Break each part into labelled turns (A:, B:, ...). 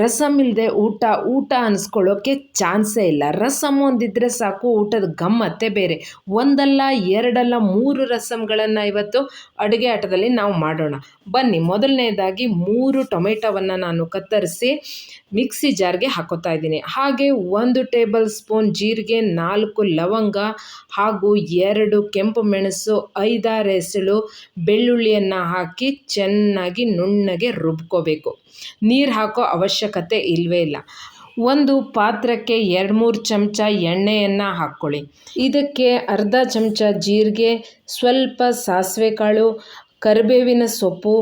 A: ರಸಮ್ ಇಲ್ಲದೆ ಊಟ ಅನಿಸ್ಕೊಳ್ಳೋಕ್ಕೆ ಚಾನ್ಸೇ ಇಲ್ಲ. ರಸಮ್ ಒಂದಿದ್ದರೆ ಸಾಕು, ಊಟದ ಗಮ್ಮತ್ತೇ ಬೇರೆ. ಒಂದಲ್ಲ ಎರಡಲ್ಲ 3 ರಸಮ್ಗಳನ್ನು ಇವತ್ತು ಅಡುಗೆ ಆಟದಲ್ಲಿ ನಾವು ಮಾಡೋಣ. ಬನ್ನಿ, ಮೊದಲನೇದಾಗಿ 3 ಟೊಮೆಟೊವನ್ನು ನಾನು ಕತ್ತರಿಸಿ ಮಿಕ್ಸಿ ಜಾರ್ಗೆ ಹಾಕೋತಾ ಇದ್ದೀನಿ. ಹಾಗೆ 1 ಟೇಬಲ್ ಸ್ಪೂನ್ ಜೀರಿಗೆ, 4 ಲವಂಗ ಹಾಗೂ 2 ಕೆಂಪು ಮೆಣಸು, 5-6 ಎಸಳು ಬೆಳ್ಳುಳ್ಳಿಯನ್ನು ಹಾಕಿ ಚೆನ್ನಾಗಿ ನುಣ್ಣಗೆ ರುಬ್ಕೋಬೇಕು. ನೀರು ಹಾಕೋ ಅವಶ್ಯಕತೆ ಇಲ್ಲವೇ ಇಲ್ಲ. ಒಂದು ಪಾತ್ರಕ್ಕೆ 2-3 ಚಮಚ ಎಣ್ಣೆಯನ್ನು ಹಾಕ್ಕೊಳ್ಳಿ. ಇದಕ್ಕೆ ಅರ್ಧ ಚಮಚ ಜೀರಿಗೆ, ಸ್ವಲ್ಪ ಸಾಸಿವೆ ಕಾಳು, ಕರಿಬೇವಿನ ಸೊಪ್ಪು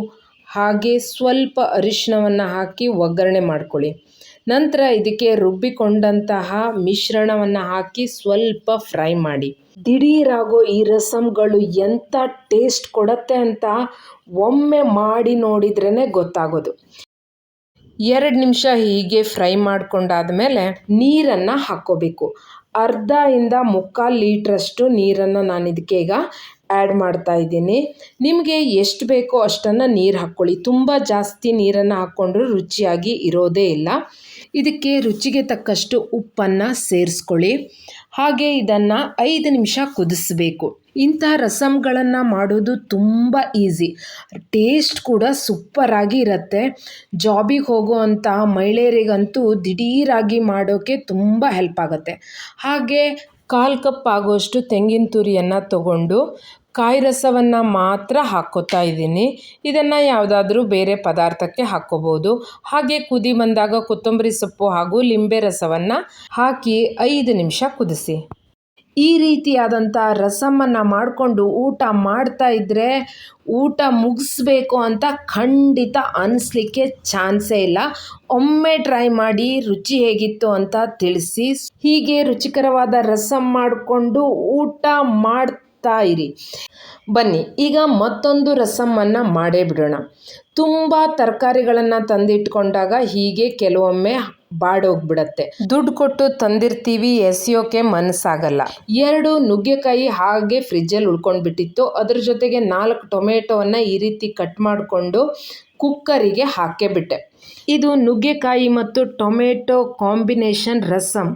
A: ಹಾಗೆ ಸ್ವಲ್ಪ ಅರಿಶಿಣವನ್ನು ಹಾಕಿ ಒಗ್ಗರಣೆ ಮಾಡ್ಕೊಳ್ಳಿ. ನಂತರ ಇದಕ್ಕೆ ರುಬ್ಬಿಕೊಂಡಂತಹ ಮಿಶ್ರಣವನ್ನು ಹಾಕಿ ಸ್ವಲ್ಪ ಫ್ರೈ ಮಾಡಿ. ದಿಢೀರಾಗೋ ಈ ರಸಮ್ಗಳು ಎಂಥ ಟೇಸ್ಟ್ ಕೊಡುತ್ತೆ ಅಂತ ಒಮ್ಮೆ ಮಾಡಿ ನೋಡಿದ್ರೇ ಗೊತ್ತಾಗೋದು. 2 ನಿಮಿಷ ಹೀಗೆ ಫ್ರೈ ಮಾಡ್ಕೊಂಡಾದ್ಮೇಲೆ ನೀರನ್ನು ಹಾಕ್ಕೋಬೇಕು. ಅರ್ಧದಿಂದ 3/4 ಲೀಟ್ರಷ್ಟು ನೀರನ್ನು ನಾನು ಇದಕ್ಕೆ ಈಗ ಆ್ಯಡ್ ಮಾಡ್ತಾ ಇದ್ದೀನಿ. ನಿಮಗೆ ಎಷ್ಟು ಬೇಕೋ ಅಷ್ಟನ್ನು ನೀರು ಹಾಕ್ಕೊಳ್ಳಿ. ತುಂಬ ಜಾಸ್ತಿ ನೀರನ್ನು ಹಾಕ್ಕೊಂಡ್ರೂ ರುಚಿಯಾಗಿ ಇರೋದೇ ಇಲ್ಲ. ಇದಕ್ಕೆ ರುಚಿಗೆ ತಕ್ಕಷ್ಟು ಉಪ್ಪನ್ನು ಸೇರಿಸ್ಕೊಳ್ಳಿ. ಹಾಗೆ ಇದನ್ನು 5 ನಿಮಿಷ ಕುದಿಸ್ಬೇಕು. ಇಂಥ ರಸಮ್ಗಳನ್ನು ಮಾಡೋದು ತುಂಬ ಈಸಿ, ಟೇಸ್ಟ್ ಕೂಡ ಸೂಪರಾಗಿ ಇರುತ್ತೆ. ಜಾಬಿಗೆ ಹೋಗುವಂಥ ಮಹಿಳೆಯರಿಗಂತೂ ದಿಢೀರಾಗಿ ಮಾಡೋಕ್ಕೆ ತುಂಬ ಹೆಲ್ಪ್ ಆಗುತ್ತೆ. ಹಾಗೆ 1/4 ಕಪ್ ಆಗುವಷ್ಟು ತೆಂಗಿನ ತುರಿಯನ್ನು ತಗೊಂಡು ಕಾಯಿ ರಸವನ್ನು ಮಾತ್ರ ಹಾಕ್ಕೋತಾ ಇದ್ದೀನಿ. ಇದನ್ನು ಯಾವುದಾದ್ರೂ ಬೇರೆ ಪದಾರ್ಥಕ್ಕೆ ಹಾಕ್ಕೋಬೋದು. ಹಾಗೆ ಕುದಿ ಬಂದಾಗ ಕೊತ್ತಂಬರಿ ಸೊಪ್ಪು ಹಾಗೂ ಲಿಂಬೆ ರಸವನ್ನು ಹಾಕಿ 5 ನಿಮಿಷ ಕುದಿಸಿ. ಈ ರೀತಿಯಾದಂಥ ರಸಮನ್ನು ಮಾಡಿಕೊಂಡು ಊಟ ಮಾಡ್ತಾ ಇದ್ದರೆ ಊಟ ಮುಗಿಸ್ಬೇಕು ಅಂತ ಖಂಡಿತ ಅನ್ನಿಸ್ಲಿಕ್ಕೆ ಚಾನ್ಸೇ ಇಲ್ಲ. ಒಮ್ಮೆ ಟ್ರೈ ಮಾಡಿ ರುಚಿ ಹೇಗಿತ್ತು ಅಂತ ತಿಳಿಸಿ. ಹೀಗೆ ರುಚಿಕರವಾದ ರಸಮ್ ಮಾಡಿಕೊಂಡು ಊಟ ಮಾಡ್ತಾ ಇರಿ. ಬನ್ನಿ, ಈಗ ಮತ್ತೊಂದು ರಸಮನ್ನು ಮಾಡೇ ಬಿಡೋಣ. ತುಂಬ ತರಕಾರಿಗಳನ್ನು ತಂದಿಟ್ಕೊಂಡಾಗ ಹೀಗೆ ಕೆಲವೊಮ್ಮೆ ಬಾಡೋಗ್ಬಿಡತ್ತೆ. ದುಡ್ಡು ಕೊಟ್ಟು ತಂದಿರ್ತೀವಿ, ಎಸೆಯೋಕೆ ಮನಸ್ಸಾಗಲ್ಲ. 2 ನುಗ್ಗೆಕಾಯಿ ಹಾಗೆ ಫ್ರಿಜ್ಜಲ್ಲಿ ಉಳ್ಕೊಂಡ್ಬಿಟ್ಟಿತ್ತು. ಅದ್ರ ಜೊತೆಗೆ 4 ಟೊಮೆಟೊವನ್ನು ಈ ರೀತಿ ಕಟ್ ಮಾಡಿಕೊಂಡು ಕುಕ್ಕರಿಗೆ ಹಾಕೇಬಿಟ್ಟೆ. ಇದು ನುಗ್ಗೆಕಾಯಿ ಮತ್ತು ಟೊಮೆಟೊ ಕಾಂಬಿನೇಷನ್ ರಸಮ್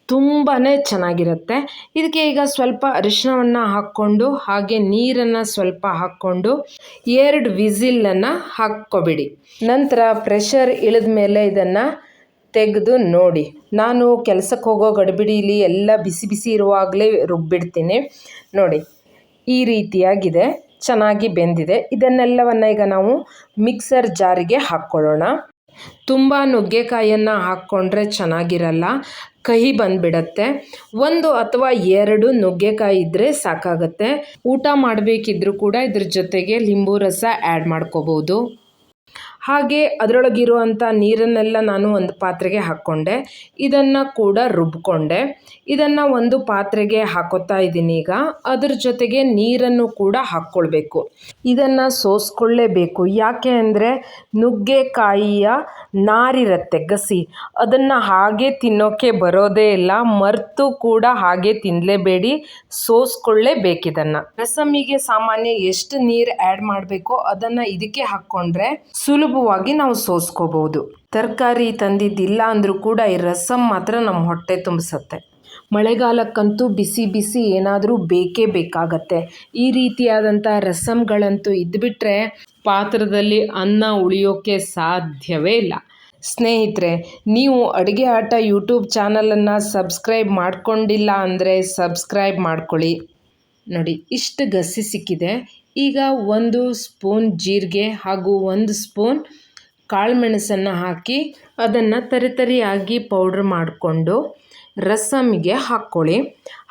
A: ತುಂಬಾ ಚೆನ್ನಾಗಿರುತ್ತೆ. ಇದಕ್ಕೆ ಈಗ ಸ್ವಲ್ಪ ಅರಿಶಿಣವನ್ನು ಹಾಕ್ಕೊಂಡು ಹಾಗೆ ನೀರನ್ನು ಸ್ವಲ್ಪ ಹಾಕ್ಕೊಂಡು 2 ವಿಸಿಲನ್ನು ಹಾಕ್ಕೊಬಿಡಿ. ನಂತರ ಪ್ರೆಷರ್ ಇಳಿದ ಮೇಲೆ ಇದನ್ನು ತೆಗೆದು ನೋಡಿ. ನಾನು ಕೆಲಸಕ್ಕೆ ಹೋಗೋ ಗಡಿಬಿಡಿಲಿ ಎಲ್ಲ ಬಿಸಿ ಬಿಸಿ ಇರುವಾಗಲೇ ರುಬ್ಬಿಡ್ತೀನಿ. ನೋಡಿ, ಈ ರೀತಿಯಾಗಿದೆ, ಚೆನ್ನಾಗಿ ಬೆಂದಿದೆ. ಇದನ್ನೆಲ್ಲವನ್ನು ಈಗ ನಾವು ಮಿಕ್ಸರ್ ಜಾರಿಗೆ ಹಾಕ್ಕೊಳ್ಳೋಣ. ತುಂಬ ನುಗ್ಗೆಕಾಯಿಯನ್ನು ಹಾಕ್ಕೊಂಡ್ರೆ ಚೆನ್ನಾಗಿರಲ್ಲ, ಕಹಿ ಬಂದುಬಿಡತ್ತೆ. 1 ಅಥವಾ 2 ನುಗ್ಗೆಕಾಯಿ ಇದ್ದರೆ ಸಾಕಾಗತ್ತೆ. ಊಟ ಮಾಡಬೇಕಿದ್ರೂ ಕೂಡ ಇದ್ರ ಜೊತೆಗೆ ಲಿಂಬು ರಸ ಆ್ಯಡ್ ಮಾಡ್ಕೋಬೋದು. ಹಾಗೆ ಅದರೊಳಗಿರುವಂಥ ನೀರನ್ನೆಲ್ಲ ನಾನು ಒಂದು ಪಾತ್ರೆಗೆ ಹಾಕ್ಕೊಂಡೆ. ಇದನ್ನು ಕೂಡ ರುಬ್ಕೊಂಡೆ. ಇದನ್ನು ಒಂದು ಪಾತ್ರೆಗೆ ಹಾಕೋತಾ ಇದ್ದೀನಿ. ಈಗ ಅದ್ರ ಜೊತೆಗೆ ನೀರನ್ನು ಕೂಡ ಹಾಕ್ಕೊಳ್ಬೇಕು. ಇದನ್ನು ಸೋಸ್ಕೊಳ್ಳೇಬೇಕು. ಯಾಕೆ ಅಂದರೆ ನುಗ್ಗೆಕಾಯಿಯ ನಾರಿರುತ್ತೆ, ಗಸಿ, ಅದನ್ನು ಹಾಗೆ ತಿನ್ನೋಕ್ಕೆ ಬರೋದೇ ಇಲ್ಲ. ಮರೆತು ಕೂಡ ಹಾಗೆ ತಿನ್ನಲೇಬೇಡಿ, ಸೋಸ್ಕೊಳ್ಳೇಬೇಕಿದನ್ನು. ರಸಮಿಗೆ ಸಾಮಾನ್ಯ ಎಷ್ಟು ನೀರು ಆ್ಯಡ್ ಮಾಡಬೇಕೋ ಅದನ್ನು ಇದಕ್ಕೆ ಹಾಕ್ಕೊಂಡ್ರೆ ಸುಲಭವಾಗಿ ನಾವು ಸೋಸ್ಕೋಬೋದು. ತರಕಾರಿ ತಂದಿದ್ದಿಲ್ಲ ಅಂದರೂ ಕೂಡ ಈ ರಸಮ್ ಮಾತ್ರ ನಮ್ಮ ಹೊಟ್ಟೆ ತುಂಬಿಸುತ್ತೆ. ಮಳೆಗಾಲಕ್ಕಂತೂ ಬಿಸಿ ಬಿಸಿ ಏನಾದರೂ ಬೇಕೇ ಬೇಕಾಗತ್ತೆ. ಈ ರೀತಿಯಾದಂಥ ರಸಮ್ಗಳಂತೂ ಇದ್ದುಬಿಟ್ರೆ ಪಾತ್ರದಲ್ಲಿ ಅನ್ನ ಉಳಿಯೋಕ್ಕೆ ಸಾಧ್ಯವೇ ಇಲ್ಲ. ಸ್ನೇಹಿತರೆ, ನೀವು ಅಡುಗೆ ಆಟ ಯೂಟ್ಯೂಬ್ ಚಾನಲನ್ನು ಸಬ್ಸ್ಕ್ರೈಬ್ ಮಾಡ್ಕೊಂಡಿಲ್ಲ ಅಂದರೆ ಸಬ್ಸ್ಕ್ರೈಬ್ ಮಾಡ್ಕೊಳ್ಳಿ. ನೋಡಿ, ಇಷ್ಟು ಗಸಿ ಸಿಕ್ಕಿದೆ. ಈಗ 1 ಸ್ಪೂನ್ ಜೀರಿಗೆ ಹಾಗೂ 1 ಸ್ಪೂನ್ ಕಾಳುಮೆಣಸನ್ನು ಹಾಕಿ ಅದನ್ನು ತರಿತರಿಯಾಗಿ ಪೌಡ್ರ್ ಮಾಡಿಕೊಂಡು ರಸಮಿಗೆ ಹಾಕ್ಕೊಳ್ಳಿ.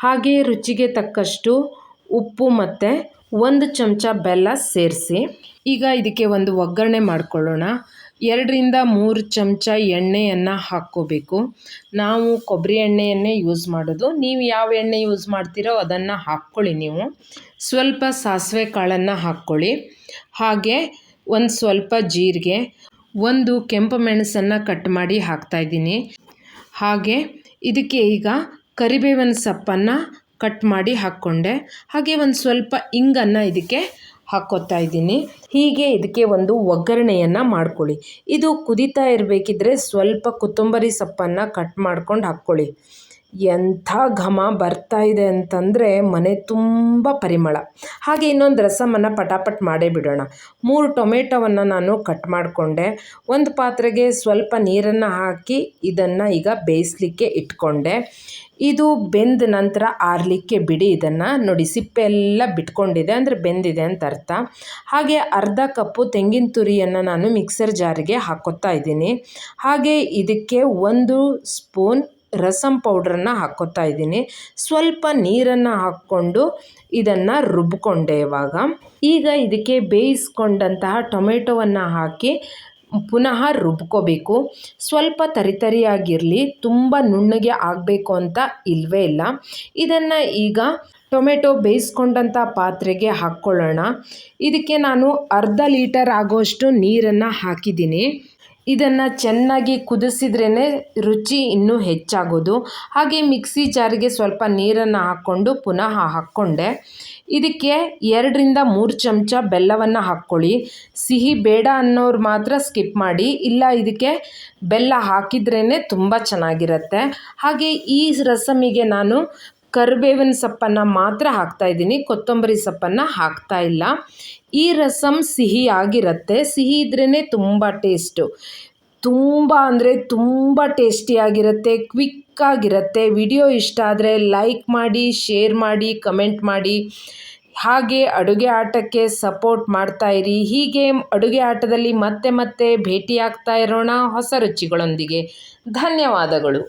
A: ಹಾಗೆ ರುಚಿಗೆ ತಕ್ಕಷ್ಟು ಉಪ್ಪು ಮತ್ತು 1 ಚಮಚ ಬೆಲ್ಲ ಸೇರಿಸಿ. ಈಗ ಇದಕ್ಕೆ ಒಂದು ಒಗ್ಗರಣೆ ಮಾಡಿಕೊಳ್ಳೋಣ. 2ರಿಂದ 3 ಚಮಚ ಎಣ್ಣೆಯನ್ನು ಹಾಕ್ಕೋಬೇಕು. ನಾವು ಕೊಬ್ಬರಿ ಎಣ್ಣೆಯನ್ನೇ ಯೂಸ್ ಮಾಡೋದು. ನೀವು ಯಾವ ಎಣ್ಣೆ ಯೂಸ್ ಮಾಡ್ತೀರೋ ಅದನ್ನು ಹಾಕ್ಕೊಳ್ಳಿ. ನೀವು ಸ್ವಲ್ಪ ಸಾಸಿವೆ ಕಾಳನ್ನು ಹಾಕ್ಕೊಳ್ಳಿ. ಹಾಗೆ ಒಂದು ಸ್ವಲ್ಪ ಜೀರಿಗೆ, 1 ಕೆಂಪು ಮೆಣಸನ್ನು ಕಟ್ ಮಾಡಿ ಹಾಕ್ತಾಯಿದ್ದೀನಿ. ಹಾಗೆ ಇದಕ್ಕೆ ಈಗ ಕರಿಬೇವಿನ ಸೊಪ್ಪನ್ನು ಕಟ್ ಮಾಡಿ ಹಾಕ್ಕೊಂಡೆ. ಹಾಗೆ ಒಂದು ಸ್ವಲ್ಪ ಇಂಗನ್ನು ಇದಕ್ಕೆ ಹಾಕ್ಕೋತಾ ಇದ್ದೀನಿ. ಹೀಗೆ ಇದಕ್ಕೆ ಒಂದು ಒಗ್ಗರಣೆಯನ್ನು ಮಾಡ್ಕೊಳ್ಳಿ. ಇದು ಕುದೀತಾ ಇರಬೇಕಿದ್ರೆ ಸ್ವಲ್ಪ ಕೊತ್ತಂಬರಿ ಸೊಪ್ಪನ್ನು ಕಟ್ ಮಾಡ್ಕೊಂಡು ಹಾಕ್ಕೊಳ್ಳಿ. ಎಂಥ ಘಮ ಬರ್ತಾ ಇದೆ ಅಂತಂದರೆ ಮನೆ ತುಂಬ ಪರಿಮಳ. ಹಾಗೆ ಇನ್ನೊಂದು ರಸಮನ್ನು ಪಟಾಪಟ್ ಮಾಡೇ ಬಿಡೋಣ. 3 ಟೊಮೆಟೊವನ್ನು ನಾನು ಕಟ್ ಮಾಡಿಕೊಂಡೆ. ಒಂದು ಪಾತ್ರೆಗೆ ಸ್ವಲ್ಪ ನೀರನ್ನು ಹಾಕಿ ಇದನ್ನು ಈಗ ಬೇಯಿಸಲಿಕ್ಕೆ ಇಟ್ಕೊಂಡೆ. ಇದು ಬೆಂದ ನಂತರ ಆರಲಿಕ್ಕೆ ಬಿಡಿ. ಇದನ್ನು ನೋಡಿ, ಸಿಪ್ಪೆ ಎಲ್ಲ ಬಿಟ್ಕೊಂಡಿದೆ ಅಂದರೆ ಬೆಂದಿದೆ ಅಂತ ಅರ್ಥ. ಹಾಗೆ ಅರ್ಧ ಕಪ್ಪು ತೆಂಗಿನ ತುರಿಯನ್ನು ನಾನು ಮಿಕ್ಸರ್ ಜಾರಿಗೆ ಹಾಕ್ಕೋತಾ ಇದ್ದೀನಿ. ಹಾಗೆ ಇದಕ್ಕೆ 1 ಸ್ಪೂನ್ ರಸಮ್ ಪೌಡ್ರನ್ನು ಹಾಕ್ಕೋತಾ ಇದ್ದೀನಿ. ಸ್ವಲ್ಪ ನೀರನ್ನು ಹಾಕ್ಕೊಂಡು ಇದನ್ನು ರುಬ್ಕೊಂಡೆ. ಈಗ ಇದಕ್ಕೆ ಬೇಯಿಸ್ಕೊಂಡಂತಹ ಟೊಮೆಟೊವನ್ನು ಹಾಕಿ ಪುನಃ ರುಬ್ಕೋಬೇಕು. ಸ್ವಲ್ಪ ತರಿತರಿಯಾಗಿರಲಿ, ತುಂಬ ನುಣ್ಣಗೆ ಆಗಬೇಕು ಅಂತ ಇಲ್ಲವೇ ಇಲ್ಲ. ಇದನ್ನು ಈಗ ಟೊಮೆಟೊ ಬೇಯಿಸ್ಕೊಂಡಂಥ ಪಾತ್ರೆಗೆ ಹಾಕ್ಕೊಳ್ಳೋಣ. ಇದಕ್ಕೆ ನಾನು ಅರ್ಧ ಲೀಟರ್ ಆಗೋಷ್ಟು ನೀರನ್ನು ಹಾಕಿದ್ದೀನಿ. ಇದನ್ನು ಚೆನ್ನಾಗಿ ಕುದಿಸಿದ್ರೇ ರುಚಿ ಇನ್ನೂ ಹೆಚ್ಚಾಗೋದು. ಹಾಗೆ ಮಿಕ್ಸಿ ಜಾರಿಗೆ ಸ್ವಲ್ಪ ನೀರನ್ನು ಹಾಕ್ಕೊಂಡು ಪುನಃ ಹಾಕ್ಕೊಂಡೆ. ಇದಕ್ಕೆ 2ರಿಂದ 3 ಚಮಚ ಬೆಲ್ಲವನ್ನು ಹಾಕ್ಕೊಳ್ಳಿ. ಸಿಹಿ ಬೇಡ ಅನ್ನೋರು ಮಾತ್ರ ಸ್ಕಿಪ್ ಮಾಡಿ, ಇಲ್ಲ ಇದಕ್ಕೆ ಬೆಲ್ಲ ಹಾಕಿದ್ರೇ ತುಂಬ ಚೆನ್ನಾಗಿರುತ್ತೆ. ಹಾಗೆ ಈ ರಸಮಿಗೆ ನಾನು ಕರಿಬೇವಿನ ಸೊಪ್ಪನ್ನು ಮಾತ್ರ ಹಾಕ್ತಾಯಿದ್ದೀನಿ, ಕೊತ್ತಂಬರಿ ಸೊಪ್ಪನ್ನು ಹಾಕ್ತಾ ಇಲ್ಲ. ಈ ರಸಮ್ ಸಿಹಿಯಾಗಿರುತ್ತೆ. ಸಿಹಿ ಇದ್ರೇ ತುಂಬ ಟೇಸ್ಟು. ತುಂಬ ಅಂದರೆ ತುಂಬ ಟೇಸ್ಟಿಯಾಗಿರುತ್ತೆ, ಕ್ವಿಕ್ಕಾಗಿರುತ್ತೆ. ವಿಡಿಯೋ ಇಷ್ಟ ಆದರೆ ಲೈಕ್ ಮಾಡಿ, ಶೇರ್ ಮಾಡಿ, ಕಮೆಂಟ್ ಮಾಡಿ. ಹಾಗೆ ಅಡುಗೆ ಆಟಕ್ಕೆ ಸಪೋರ್ಟ್ ಮಾಡ್ತಾಯಿರಿ. ಹೀಗೆ ಅಡುಗೆ ಆಟದಲ್ಲಿ ಮತ್ತೆ ಮತ್ತೆ ಭೇಟಿಯಾಗ್ತಾ ಇರೋಣ ಹೊಸ ರುಚಿಗಳೊಂದಿಗೆ. ಧನ್ಯವಾದಗಳು.